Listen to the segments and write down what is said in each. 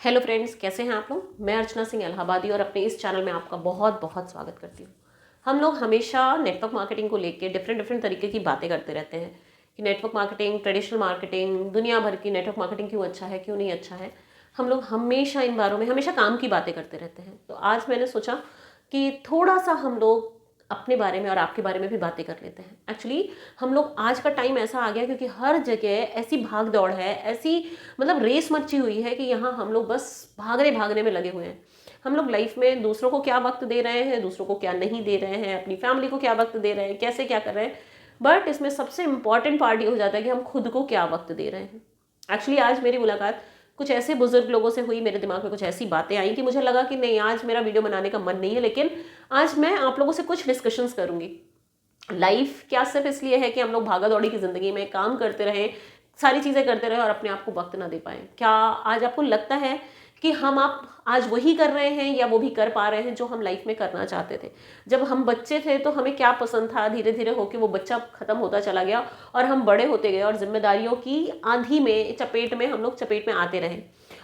Hello friends, कैसे हैं आप लोग। मैं अर्चना सिंह इलाहाबादी और अपने इस चैनल में आपका बहुत बहुत स्वागत करती हूँ। हम लोग हमेशा नेटवर्क मार्केटिंग को लेके डिफरेंट डिफरेंट तरीके की बातें करते रहते हैं कि नेटवर्क मार्केटिंग, ट्रेडिशनल मार्केटिंग, दुनिया भर की नेटवर्क मार्केटिंग क्यों अच्छा है, क्यों नहीं अच्छा है। हम लोग हमेशा इन बारों में हमेशा काम की बातें करते रहते हैं। तो आज मैंने सोचा कि थोड़ा सा हम लोग अपने बारे में और आपके बारे में भी बातें कर लेते हैं। एक्चुअली हम लोग आज का टाइम ऐसा आ गया क्योंकि हर जगह ऐसी भाग दौड़ है, ऐसी मतलब रेस मची हुई है कि यहाँ हम लोग बस भागने भागने में लगे हुए हैं। हम लोग लाइफ में दूसरों को क्या वक्त दे रहे हैं, दूसरों को क्या नहीं दे रहे हैं, अपनी फैमिली को क्या वक्त दे रहे हैं, कैसे क्या कर रहे हैं। बट इसमें सबसे इंपॉर्टेंट पार्ट ये हो जाता है कि हम खुद को क्या वक्त दे रहे हैं। एक्चुअली आज मेरी मुलाकात कुछ ऐसे बुजुर्ग लोगों से हुई, मेरे दिमाग में कुछ ऐसी बातें आई कि मुझे लगा कि नहीं, आज मेरा वीडियो बनाने का मन नहीं है, लेकिन आज मैं आप लोगों से कुछ डिस्कशंस करूंगी। लाइफ क्या सिर्फ इसलिए है कि हम लोग भागा दौड़ी की जिंदगी में काम करते रहें, सारी चीज़ें करते रहे और अपने आप को वक्त ना दे पाए। क्या आज आपको लगता है कि हम आप आज वही कर रहे हैं या वो भी कर पा रहे हैं जो हम लाइफ में करना चाहते थे। जब हम बच्चे थे तो हमें क्या पसंद था, धीरे धीरे होके वो बच्चा खत्म होता चला गया और हम बड़े होते गए और जिम्मेदारियों की आंधी में चपेट में हम लोग चपेट में आते रहे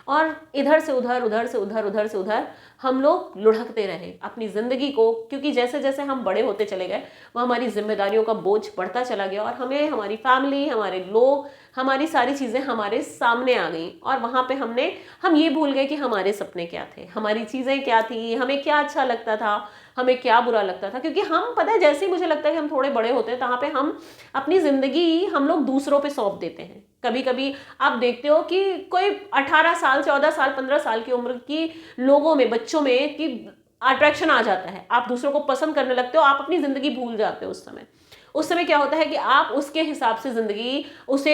और इधर से उधर, उधर से उधर, उधर से उधर हम लोग लुढ़कते रहे अपनी ज़िंदगी को। क्योंकि जैसे जैसे हम बड़े होते चले गए वह हमारी जिम्मेदारियों का बोझ बढ़ता चला गया और हमें हमारी फैमिली, हमारे लोग, हमारी सारी चीज़ें हमारे सामने आ गई और वहाँ पे हम ये भूल गए कि हमारे सपने क्या थे, हमारी चीज़ें क्या थी, हमें क्या अच्छा लगता था, हमें क्या बुरा लगता था। क्योंकि हम पता है, जैसे ही मुझे लगता है कि हम थोड़े बड़े होते हैं तहाँ पे हम अपनी ज़िंदगी हम लोग दूसरों पे सौंप देते हैं। कभी कभी आप देखते हो कि कोई 18 साल, 14 साल, 15 साल की उम्र की लोगों में, बच्चों में कि अट्रैक्शन आ जाता है, आप दूसरों को पसंद करने लगते हो, आप अपनी ज़िंदगी भूल जाते हो। उस समय क्या होता है कि आप उसके हिसाब से ज़िंदगी, उसे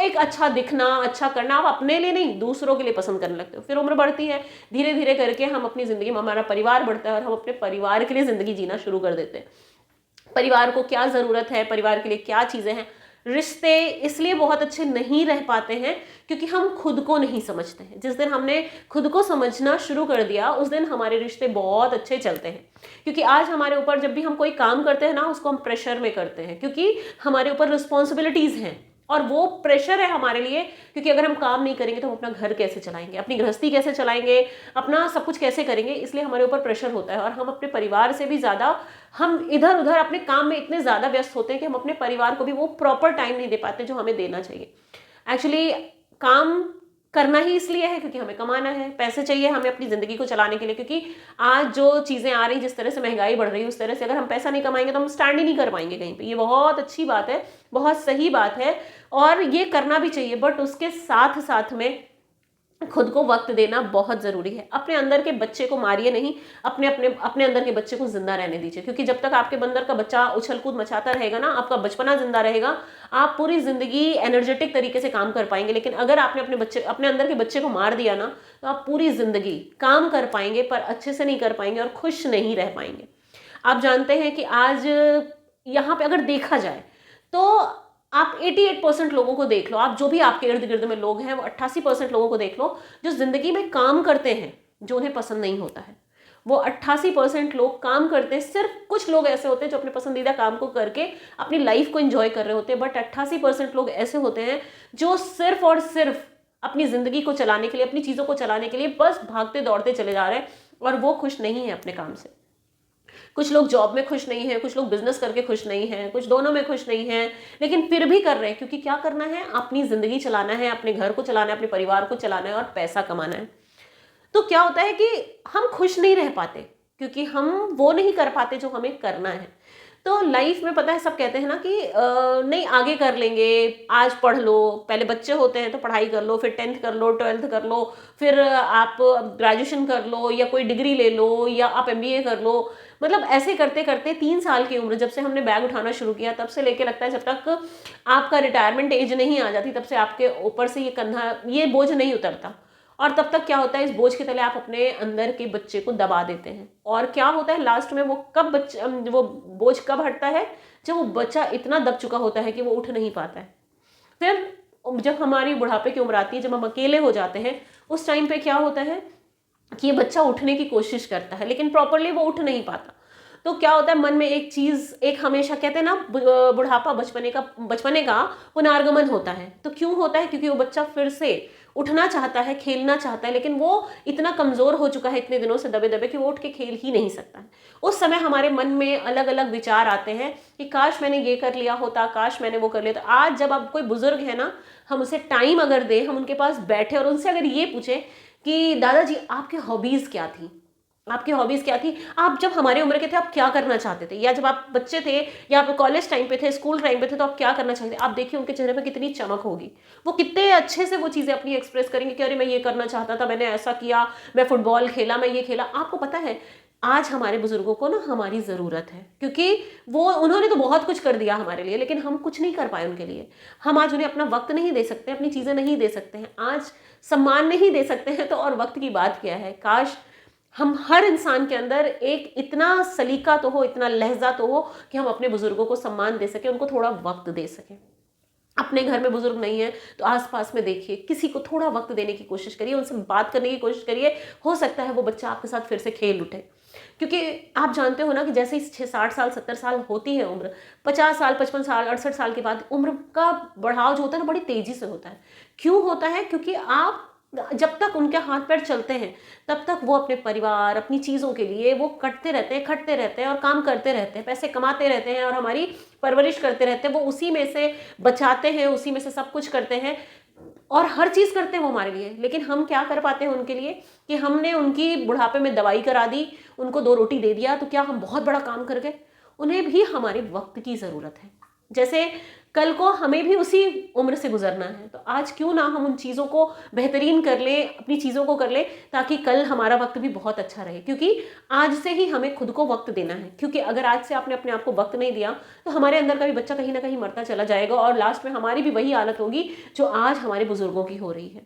एक अच्छा दिखना, अच्छा करना, आप अपने लिए नहीं दूसरों के लिए पसंद करने लगते हो। फिर उम्र बढ़ती है, धीरे धीरे करके हम अपनी ज़िंदगी में, हमारा परिवार बढ़ता है और हम अपने परिवार के लिए ज़िंदगी जीना शुरू कर देते हैं। परिवार को क्या ज़रूरत है, परिवार के लिए क्या चीज़ें हैं। रिश्ते इसलिए बहुत अच्छे नहीं रह पाते हैं क्योंकि हम खुद को नहीं समझते हैं। जिस दिन हमने खुद को समझना शुरू कर दिया उस दिन हमारे रिश्ते बहुत अच्छे चलते हैं। क्योंकि आज हमारे ऊपर जब भी हम कोई काम करते हैं ना, उसको हम प्रेशर में करते हैं क्योंकि हमारे ऊपर रिस्पॉन्सिबिलिटीज़ हैं और वो प्रेशर है हमारे लिए। क्योंकि अगर हम काम नहीं करेंगे तो हम अपना घर कैसे चलाएंगे, अपनी गृहस्थी कैसे चलाएंगे, अपना सब कुछ कैसे करेंगे। इसलिए हमारे ऊपर प्रेशर होता है और हम अपने परिवार से भी ज़्यादा, हम इधर उधर अपने काम में इतने ज़्यादा व्यस्त होते हैं कि हम अपने परिवार को भी वो प्रॉपर टाइम नहीं दे पाते जो हमें देना चाहिए। एक्चुअली काम करना ही इसलिए है क्योंकि हमें कमाना है, पैसे चाहिए हमें अपनी ज़िंदगी को चलाने के लिए। क्योंकि आज जो चीज़ें आ रही, जिस तरह से महंगाई बढ़ रही है, उस तरह से अगर हम पैसा नहीं कमाएंगे तो हम स्टैंड ही नहीं कर पाएंगे कहीं पे। ये बहुत अच्छी बात है, बहुत सही बात है और ये करना भी चाहिए। बट उसके साथ साथ में खुद को वक्त देना बहुत ज़रूरी है। अपने अंदर के बच्चे को मारिए नहीं, अपने अंदर के बच्चे को जिंदा रहने दीजिए। क्योंकि जब तक आपके अंदर का बच्चा उछल कूद मचाता रहेगा ना, आपका बचपना जिंदा रहेगा, आप पूरी ज़िंदगी एनर्जेटिक तरीके से काम कर पाएंगे। लेकिन अगर आपने अपने अंदर के बच्चे को मार दिया ना, तो आप पूरी ज़िंदगी काम कर पाएंगे पर अच्छे से नहीं कर पाएंगे और खुश नहीं रह पाएंगे। आप जानते हैं कि आज यहाँ पे अगर देखा जाए तो आप 88% लोगों को देख लो, आप जो भी आपके इर्द गिर्द में लोग हैं वो 88% लोगों को देख लो जो जिंदगी में काम करते हैं जो उन्हें पसंद नहीं होता है। वो 88% लोग काम करते हैं। सिर्फ कुछ लोग ऐसे होते हैं जो अपने पसंदीदा काम को करके अपनी लाइफ को एंजॉय कर रहे होते हैं। बट 88% लोग ऐसे होते हैं जो सिर्फ और सिर्फ अपनी जिंदगी को चलाने के लिए, अपनी चीज़ों को चलाने के लिए बस भागते दौड़ते चले जा रहे हैं और वो खुश नहीं है अपने काम से। कुछ लोग जॉब में खुश नहीं हैं, कुछ लोग बिजनेस करके खुश नहीं हैं, कुछ दोनों में खुश नहीं हैं, लेकिन फिर भी कर रहे हैं क्योंकि क्या करना है, अपनी जिंदगी चलाना है, अपने घर को चलाना है, अपने परिवार को चलाना है और पैसा कमाना है। तो क्या होता है कि हम खुश नहीं रह पाते क्योंकि हम वो नहीं कर पाते जो हमें करना है। तो लाइफ में पता है, सब कहते हैं ना कि नहीं आगे कर लेंगे, आज पढ़ लो, पहले बच्चे होते हैं तो पढ़ाई कर लो, फिर 10th कर लो, 12th कर लो, फिर आप ग्रेजुएशन कर लो या कोई डिग्री ले लो या आप MBA कर लो। मतलब ऐसे करते करते 3 साल की उम्र, जब से हमने बैग उठाना शुरू किया तब से लेके लगता है जब तक आपका रिटायरमेंट एज नहीं आ जाती तब से आपके ऊपर से ये बोझ नहीं उतरता। और तब तक क्या होता है, इस बोझ के तले आप अपने अंदर के बच्चे को दबा देते हैं। और क्या होता है लास्ट में, वो बोझ कब हटता है, जब वो बच्चा इतना दब चुका होता है कि वो उठ नहीं पाता है। फिर जब हमारी बुढ़ापे की उम्र आती है, जब हम अकेले हो जाते हैं, उस टाइम पे क्या होता है कि ये बच्चा उठने की कोशिश करता है लेकिन प्रॉपरली वो उठ नहीं पाता। तो क्या होता है, मन में एक हमेशा कहते हैं ना, बुढ़ापा बचपने का पुनर्गमन होता है। तो क्यों होता है, क्योंकि वो बच्चा फिर से उठना चाहता है, खेलना चाहता है, लेकिन वो इतना कमज़ोर हो चुका है इतने दिनों से दबे दबे कि वो उठ के खेल ही नहीं सकता है। उस समय हमारे मन में अलग अलग विचार आते हैं कि काश मैंने ये कर लिया होता, काश मैंने वो कर लिया। तो आज जब अब कोई बुजुर्ग है ना, हम उसे टाइम अगर दें, हम उनके पास बैठे और उनसे अगर ये पूछें कि दादाजी आपकी हॉबीज़ क्या थी, आपकी हॉबीज़ क्या थी, आप जब हमारे उम्र के थे आप क्या करना चाहते थे, या जब आप बच्चे थे या आप कॉलेज टाइम पे थे, स्कूल टाइम पे थे, तो आप क्या करना चाहते थे, आप देखिए उनके चेहरे पे कितनी चमक होगी। वो कितने अच्छे से वो चीज़ें अपनी एक्सप्रेस करेंगे कि अरे मैं ये करना चाहता था, मैंने ऐसा किया, मैं फुटबॉल खेला, मैं ये खेला। आपको पता है आज हमारे बुजुर्गों को ना हमारी ज़रूरत है, क्योंकि वो उन्होंने तो बहुत कुछ कर दिया हमारे लिए, लेकिन हम कुछ नहीं कर पाए उनके लिए। हम आज उन्हें अपना वक्त नहीं दे सकते, अपनी चीज़ें नहीं दे सकते हैं, आज सम्मान नहीं दे सकते हैं, तो और वक्त की बात क्या है। काश हम हर इंसान के अंदर एक इतना सलीका तो हो, इतना लहजा तो हो कि हम अपने बुजुर्गों को सम्मान दे सकें, उनको थोड़ा वक्त दे सकें। अपने घर में बुजुर्ग नहीं है तो आसपास में देखिए, किसी को थोड़ा वक्त देने की कोशिश करिए, उनसे बात करने की कोशिश करिए। हो सकता है वो बच्चा आपके साथ फिर से खेल उठे, क्योंकि आप जानते हो ना कि जैसे ही 60 साल 70 साल होती है उम्र, 50 साल 55 साल 68 साल के बाद उम्र का बढ़ाव जो होता है ना बड़ी तेजी से होता है। क्यों होता है? क्योंकि आप जब तक उनके हाथ पैर चलते हैं तब तक वो अपने परिवार, अपनी चीज़ों के लिए वो कटते रहते हैं, खटते रहते हैं और काम करते रहते हैं, पैसे कमाते रहते हैं और हमारी परवरिश करते रहते हैं। वो उसी में से बचाते हैं, उसी में से सब कुछ करते हैं और हर चीज़ करते हैं वो हमारे लिए। लेकिन हम क्या कर पाते हैं उनके लिए कि हमने उनकी बुढ़ापे में दवाई करा दी, उनको 2 रोटी दे दिया, तो क्या हम बहुत बड़ा काम कर गए? उन्हें भी हमारे वक्त की ज़रूरत है। जैसे कल को हमें भी उसी उम्र से गुजरना है, तो आज क्यों ना हम उन चीज़ों को बेहतरीन कर लें, अपनी चीज़ों को कर लें, ताकि कल हमारा वक्त भी बहुत अच्छा रहे। क्योंकि आज से ही हमें खुद को वक्त देना है, क्योंकि अगर आज से आपने अपने आप को वक्त नहीं दिया तो हमारे अंदर का भी बच्चा कहीं ना कहीं मरता चला जाएगा और लास्ट में हमारी भी वही हालत होगी जो आज हमारे बुजुर्गों की हो रही है।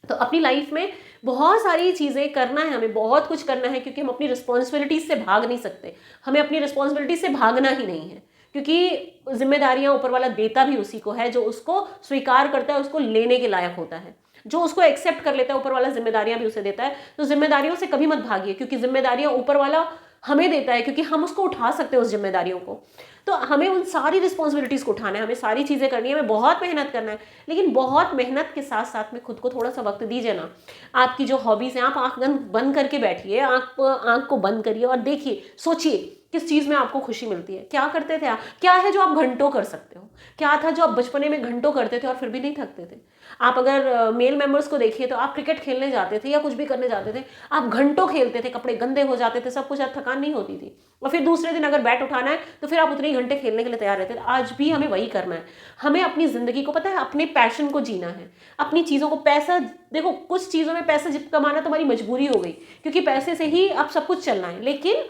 तो अपनी लाइफ में बहुत सारी चीज़ें करना है, हमें बहुत कुछ करना है, क्योंकि हम अपनी रिस्पॉन्सिबिलिटीज से भाग नहीं सकते। हमें अपनी रिस्पॉन्सिबिलिटीज से भागना ही नहीं है, क्योंकि जिम्मेदारियां ऊपर वाला देता भी उसी को है जो उसको स्वीकार करता है, उसको लेने के लायक होता है, जो उसको एक्सेप्ट कर लेता है। ऊपर वाला जिम्मेदारियां भी उसे देता है, तो जिम्मेदारियों से कभी मत भागिए, क्योंकि जिम्मेदारियां ऊपर वाला हमें देता है, क्योंकि हम उसको उठा सकते हैं उस जिम्मेदारियों को। तो हमें उन सारी रिस्पॉन्सिबिलिटीज़ को उठाना है, हमें सारी चीज़ें करनी है, हमें बहुत मेहनत करना है, लेकिन बहुत मेहनत के साथ साथ में खुद को थोड़ा सा वक्त दीजिए ना। आपकी जो हॉबीज़ हैं, आप आँख बंद करके बैठिए, आँख को बंद करिए और देखिए, सोचिए किस चीज़ में आपको खुशी मिलती है। क्या करते थे आप? क्या है जो आप घंटों कर सकते हो? क्या था जो आप बचपने में घंटों करते थे और फिर भी नहीं थकते थे? आप अगर मेल मेंबर्स को देखिए तो आप क्रिकेट खेलने जाते थे या कुछ भी करने जाते थे, आप घंटों खेलते थे, कपड़े गंदे हो जाते थे, सब कुछ, आप थकान नहीं होती थी, और फिर दूसरे दिन अगर बैट उठाना है तो फिर आप उतने ही घंटे खेलने के लिए तैयार रहते थे। आज भी हमें वही करना है। हमें अपनी ज़िंदगी को, पता है, अपने पैशन को जीना है, अपनी चीज़ों को। पैसा, देखो, कुछ चीज़ों में पैसा कमाना तुम्हारी मजबूरी हो गई, क्योंकि पैसे से ही अब सब कुछ चलना है, लेकिन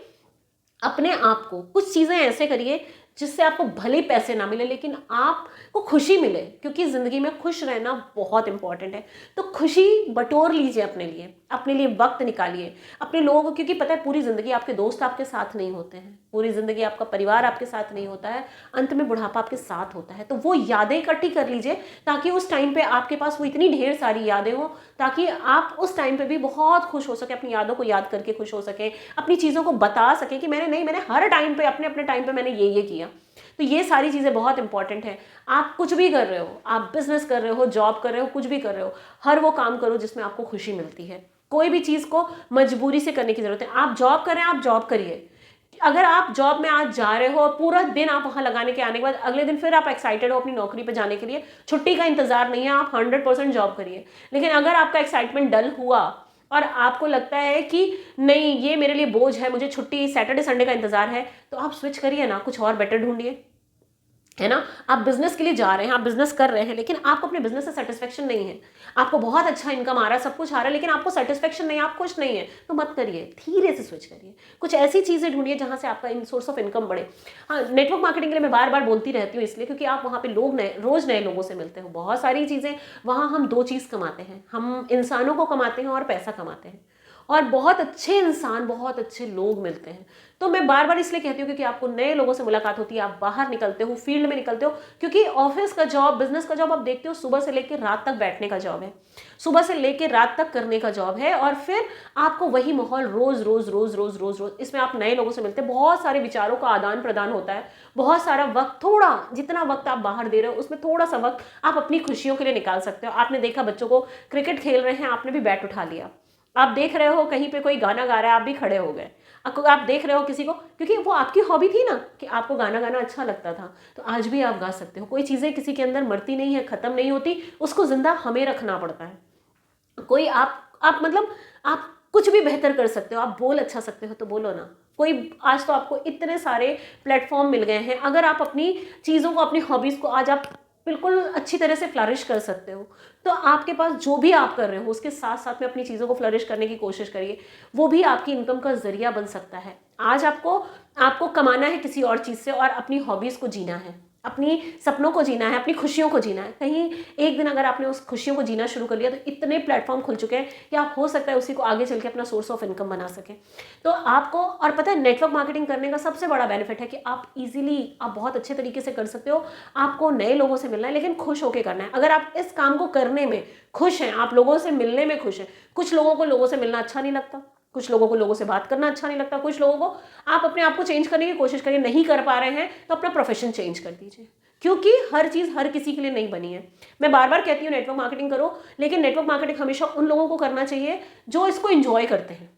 अपने आप को कुछ चीज़ें ऐसे करिए जिससे आपको भले पैसे ना मिले लेकिन आपको खुशी मिले, क्योंकि ज़िंदगी में खुश रहना बहुत इंपॉर्टेंट है। तो खुशी बटोर लीजिए अपने लिए वक्त निकालिए अपने लोगों को, क्योंकि पता है पूरी ज़िंदगी आपके दोस्त आपके साथ नहीं होते हैं, पूरी ज़िंदगी आपका परिवार आपके साथ नहीं होता है, अंत में बुढ़ापा आपके साथ होता है। तो वो यादें इकट्ठी कर लीजिए, ताकि उस टाइम पे आपके पास वो इतनी ढेर सारी यादें हों, ताकि आप उस टाइम पे भी बहुत खुश हो सके, अपनी यादों को याद करके खुश हो सके, अपनी चीज़ों को बता सके कि मैंने हर टाइम पे, अपने अपने टाइम पे मैंने ये किया। तो ये सारी चीज़ें बहुत इंपॉर्टेंट है। आप कुछ भी कर रहे हो, आप बिजनेस कर रहे हो, जॉब कर रहे हो, कुछ भी कर रहे हो, हर वो काम करो जिसमें आपको खुशी मिलती है। कोई भी चीज़ को मजबूरी से करने की जरूरत है। आप जॉब कर रहे हैं, आप जॉब करिए। अगर आप जॉब में आज जा रहे हो और पूरा दिन आप वहां लगाने के आने के बाद अगले दिन फिर आप एक्साइटेड हो अपनी नौकरी पे जाने के लिए, छुट्टी का इंतजार नहीं है, आप 100% जॉब करिए। लेकिन अगर आपका एक्साइटमेंट डल हुआ और आपको लगता है कि नहीं, ये मेरे लिए बोझ है, मुझे छुट्टी सैटरडे संडे का इंतजार है, तो आप स्विच करिए ना, कुछ और बेटर ढूंढिए, है ना। आप बिजनेस के लिए जा रहे हैं, आप बिजनेस कर रहे हैं, लेकिन आपको अपने बिजनेस से सेटिस्फेक्शन नहीं है, आपको बहुत अच्छा इनकम आ रहा है, सब कुछ आ रहा है, लेकिन आपको सेटिस्फेक्शन नहीं है, आप खुश नहीं है, तो मत करिए, धीरे से स्विच करिए। कुछ ऐसी चीज़ें ढूंढिए जहां से आपका सोर्स ऑफ इनकम बढ़े। हाँ, नेटवर्क मार्केटिंग के लिए मैं बार बार बोलती रहती हूँ, इसलिए क्योंकि आप वहाँ पे रोज नए लोगों से मिलते हो, बहुत सारी चीज़ें वहाँ हम 2 चीज़ कमाते हैं, हम इंसानों को कमाते हैं और पैसा कमाते हैं। और बहुत अच्छे इंसान, बहुत अच्छे लोग मिलते हैं। तो मैं बार बार इसलिए कहती हूँ क्योंकि आपको नए लोगों से मुलाकात होती है, आप बाहर निकलते हो, फील्ड में निकलते हो, क्योंकि ऑफिस का जॉब, बिजनेस का जॉब आप देखते हो सुबह से लेकर रात तक बैठने का जॉब है, सुबह से लेकर रात तक करने का जॉब है, और फिर आपको वही माहौल रोज रोज रोज रोज रोज रोज, इसमें आप नए लोगों से मिलते हैं, बहुत सारे विचारों का आदान प्रदान होता है, बहुत सारा वक्त, थोड़ा जितना वक्त आप बाहर दे रहे हो उसमें थोड़ा सा वक्त आप अपनी खुशियों के लिए निकाल सकते हो। आपने देखा बच्चों को क्रिकेट खेल रहे हैं, आपने भी बैट उठा लिया, आप देख रहे हो कहीं पे कोई गाना गा रहा है, आप भी खड़े हो गए, आप देख रहे हो किसी को, क्योंकि वो आपकी हॉबी थी ना कि आपको गाना गाना अच्छा लगता था, तो आज भी आप गा सकते हो। कोई चीज़ें किसी के अंदर मरती नहीं है, ख़त्म नहीं होती, उसको जिंदा हमें रखना पड़ता है। कोई आप मतलब आप कुछ भी बेहतर कर सकते हो, आप बोल अच्छा सकते हो तो बोलो ना, कोई आज तो आपको इतने सारे प्लेटफॉर्म मिल गए हैं, अगर आप अपनी चीज़ों को, अपनी हॉबीज़ को आज आप बिल्कुल अच्छी तरह से फ्लरिश कर सकते हो, तो आपके पास जो भी आप कर रहे हो उसके साथ साथ में अपनी चीज़ों को फ्लरिश करने की कोशिश करिए, वो भी आपकी इनकम का जरिया बन सकता है। आज आपको कमाना है किसी और चीज़ से, और अपनी हॉबीज़ को जीना है, अपनी सपनों को जीना है, अपनी खुशियों को जीना है। कहीं एक दिन अगर आपने उस खुशियों को जीना शुरू कर लिया तो इतने प्लेटफॉर्म खुल चुके हैं कि आप हो सकता है उसी को आगे चल के अपना सोर्स ऑफ इनकम बना सकें। तो आपको, और पता है नेटवर्क मार्केटिंग करने का सबसे बड़ा बेनिफिट है कि आप बहुत अच्छे तरीके से कर सकते हो। आपको नए लोगों से मिलना है लेकिन खुश होकर करना है। अगर आप इस काम को करने में खुश हैं, आप लोगों से मिलने में खुश हैं, कुछ लोगों को लोगों से मिलना अच्छा नहीं लगता, कुछ लोगों को लोगों से बात करना अच्छा नहीं लगता, कुछ लोगों को, आप अपने आप को चेंज करने की कोशिश करिए, नहीं कर पा रहे हैं तो अपना प्रोफेशन चेंज कर दीजिए, क्योंकि हर चीज़ हर किसी के लिए नहीं बनी है। मैं बार बार कहती हूँ नेटवर्क मार्केटिंग करो, लेकिन नेटवर्क मार्केटिंग हमेशा उन लोगों को करना चाहिए जो इसको एंजॉय करते हैं।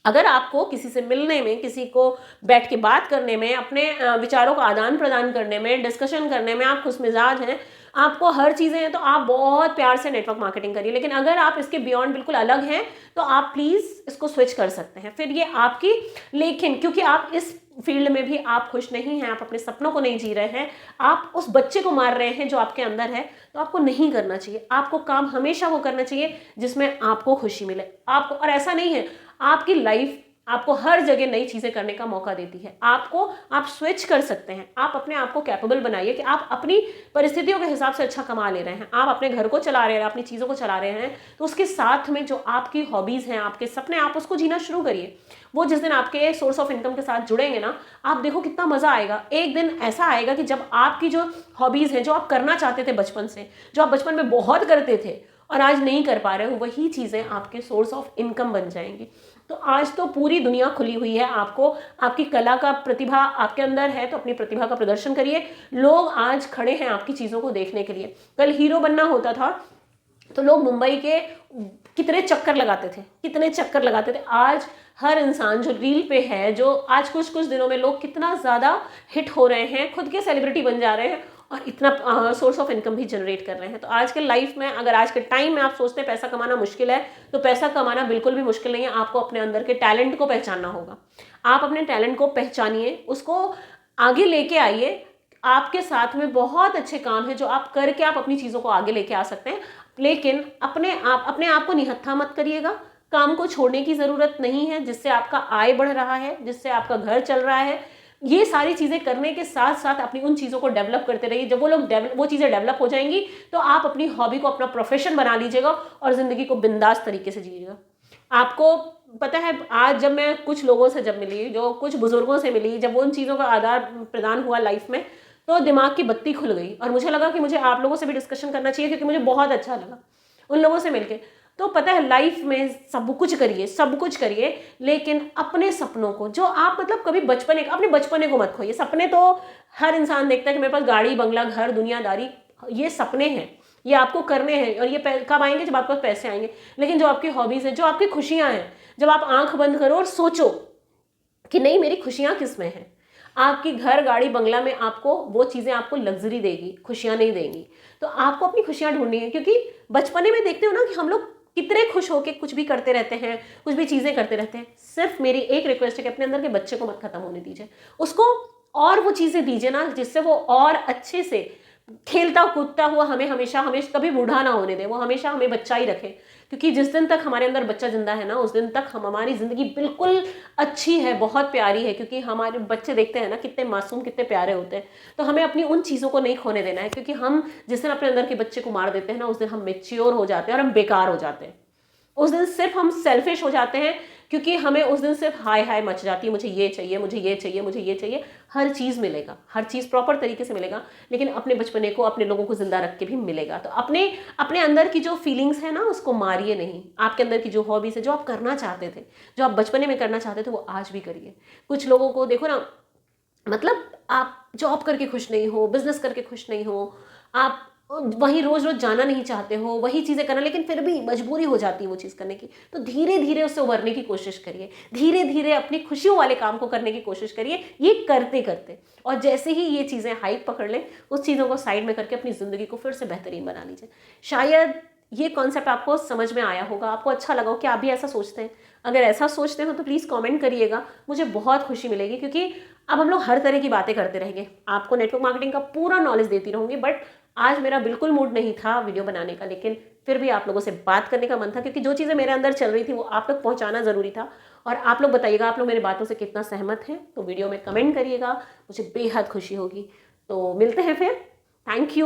अगर आपको किसी से मिलने में, किसी को बैठ के बात करने में, अपने विचारों का आदान प्रदान करने में, डिस्कशन करने में आप खुशमिजाज हैं, आपको हर चीज़ें हैं, तो आप बहुत प्यार से नेटवर्क मार्केटिंग करिए। लेकिन अगर आप इसके बियॉन्ड बिल्कुल अलग हैं तो आप प्लीज़ इसको स्विच कर सकते हैं, फिर ये आपकी, लेकिन क्योंकि आप इस फील्ड में भी आप खुश नहीं हैं, आप अपने सपनों को नहीं जी रहे हैं, आप उस बच्चे को मार रहे हैं जो आपके अंदर है, तो आपको नहीं करना चाहिए। आपको काम हमेशा वो करना चाहिए जिसमें आपको खुशी मिले आपको। और ऐसा नहीं है, आपकी लाइफ आपको हर जगह नई चीज़ें करने का मौका देती है। आप स्विच कर सकते हैं, आप अपने आप को कैपेबल बनाइए कि आप अपनी परिस्थितियों के हिसाब से अच्छा कमा ले रहे हैं, आप अपने घर को चला रहे हैं, अपनी चीज़ों को चला रहे हैं, तो उसके साथ में जो आपकी हॉबीज़ हैं, आपके सपने, आप उसको जीना शुरू करिए। वो जिस दिन आपके सोर्स ऑफ इनकम के साथ जुड़ेंगे ना, आप देखो कितना मज़ा आएगा। एक दिन ऐसा आएगा कि जब आपकी जो हॉबीज़ हैं, जो आप करना चाहते थे बचपन से, जो आप बचपन में बहुत करते थे और आज नहीं कर पा रहे हो, वही चीज़ें आपके सोर्स ऑफ इनकम बन जाएंगी। तो आज तो पूरी दुनिया खुली हुई है आपको, आपकी कला का प्रतिभा आपके अंदर है तो अपनी प्रतिभा का प्रदर्शन करिए। लोग आज खड़े हैं आपकी चीज़ों को देखने के लिए। कल हीरो बनना होता था तो लोग मुंबई के कितने चक्कर लगाते थे, आज हर इंसान जो रील पे है, जो आज कुछ दिनों में लोग कितना ज़्यादा हिट हो रहे हैं, खुद के सेलिब्रिटी बन जा रहे हैं और इतना सोर्स ऑफ इनकम भी जनरेट कर रहे हैं। तो आज के लाइफ में, अगर आज के टाइम में आप सोचते हैं पैसा कमाना मुश्किल है, तो पैसा कमाना बिल्कुल भी मुश्किल नहीं है। आपको अपने अंदर के टैलेंट को पहचानना होगा। आप अपने टैलेंट को पहचानिए, उसको आगे लेके आइए। आपके साथ में बहुत अच्छे काम है जो आप करके आप अपनी चीज़ों को आगे लेके आ सकते हैं, लेकिन अपने आप को निहत्था मत करिएगा। काम को छोड़ने की ज़रूरत नहीं है, जिससे आपका आय बढ़ रहा है, जिससे आपका घर चल रहा है। ये सारी चीज़ें करने के साथ साथ अपनी उन चीज़ों को डेवलप करते रहिए। जब वो चीज़ें डेवलप हो जाएंगी तो आप अपनी हॉबी को अपना प्रोफेशन बना लीजिएगा और ज़िंदगी को बिंदास तरीके से जीजिएगा। आपको पता है, आज जब मैं कुछ लोगों से जब मिली, जो कुछ बुजुर्गों से मिली, जब उन चीज़ों का आदान प्रदान हुआ लाइफ में, तो दिमाग की बत्ती खुल गई और मुझे लगा कि मुझे आप लोगों से भी डिस्कशन करना चाहिए, क्योंकि मुझे बहुत अच्छा लगा उन लोगों से मिलके। तो पता है, लाइफ में सब कुछ करिए, लेकिन अपने सपनों को, जो आप मतलब कभी अपने बचपने को मत खोइए। सपने तो हर इंसान देखता है कि मेरे पास गाड़ी, बंगला, घर, दुनियादारी, ये सपने हैं, ये आपको करने हैं और ये कब आएंगे? जब आपके पास पैसे आएंगे। लेकिन जो आपकी हॉबीज़ है, जो आपकी खुशियाँ हैं, जब आप आंख बंद करो और सोचो कि नहीं, मेरी खुशियाँ किस में हैं, आपकी घर, गाड़ी, बंगला में आपको वो चीज़ें आपको लग्जरी देगी, खुशियाँ नहीं देंगी। तो आपको अपनी खुशियाँ ढूंढनी है, क्योंकि बचपने में देखते हो ना कि हम लोग कितने खुश होके कुछ भी करते रहते हैं, कुछ भी चीज़ें करते रहते हैं। सिर्फ मेरी एक रिक्वेस्ट है कि अपने अंदर के बच्चे को मत खत्म होने दीजिए, उसको और वो चीज़ें दीजिए ना, जिससे वो और अच्छे से खेलता कूदता हुआ हमें हमेशा कभी बूढ़ा ना होने दे, वो हमेशा हमें बच्चा ही रखे। क्योंकि जिस दिन तक हमारे अंदर बच्चा जिंदा है ना, उस दिन तक हमारी ज़िंदगी बिल्कुल अच्छी है, बहुत प्यारी है। क्योंकि हमारे बच्चे देखते हैं ना कितने मासूम, कितने प्यारे होते हैं। तो हमें अपनी उन चीज़ों को नहीं खोने देना है, क्योंकि हम जिस दिन अपने अंदर के बच्चे को मार देते हैं ना, उस दिन हम मेच्योर हो जाते हैं और हम बेकार हो जाते हैं। उस दिन सिर्फ हम सेल्फिश हो जाते हैं, क्योंकि हमें उस दिन सिर्फ हाय हाय मच जाती है, मुझे ये चाहिए, मुझे ये चाहिए, मुझे ये चाहिए। हर चीज़ मिलेगा, हर चीज़ प्रॉपर तरीके से मिलेगा, लेकिन अपने बचपने को, अपने लोगों को जिंदा रख के भी मिलेगा। तो अपने अपने अंदर की जो फीलिंग्स है ना, उसको मारिए नहीं। आपके अंदर की जो हॉबीज है, जो आप करना चाहते थे, जो आप बचपने में करना चाहते थे, वो आज भी करिए। कुछ लोगों को देखो ना, मतलब आप जॉब करके खुश नहीं हो, बिजनेस करके खुश नहीं हो, आप वहीं रोज रोज जाना नहीं चाहते हो, वही चीज़ें करना, लेकिन फिर भी मजबूरी हो जाती है वो चीज़ करने की। तो धीरे धीरे उससे उभरने की कोशिश करिए, धीरे धीरे अपनी खुशियों वाले काम को करने की कोशिश करिए, ये करते करते। और जैसे ही ये चीज़ें हाइक पकड़ लें, उस चीज़ों को साइड में करके अपनी ज़िंदगी को फिर से बेहतरीन बना लीजिए। शायद ये कॉन्सेप्ट आपको समझ में आया होगा, आपको अच्छा लगा हो कि आप भी ऐसा सोचते हैं। अगर ऐसा सोचते हो तो प्लीज़ कमेंट करिएगा, मुझे बहुत खुशी मिलेगी, क्योंकि अब हम लोग हर तरह की बातें करते रहेंगे। आपको नेटवर्क मार्केटिंग का पूरा नॉलेज देती रहूँगी, बट आज मेरा बिल्कुल मूड नहीं था वीडियो बनाने का, लेकिन फिर भी आप लोगों से बात करने का मन था, क्योंकि जो चीज़ें मेरे अंदर चल रही थी वो आप तक पहुँचाना ज़रूरी था। और आप लोग बताइएगा, आप लोग मेरी बातों से कितना सहमत हैं, तो वीडियो में कमेंट करिएगा, मुझे बेहद खुशी होगी। तो मिलते हैं फिर। Thank you.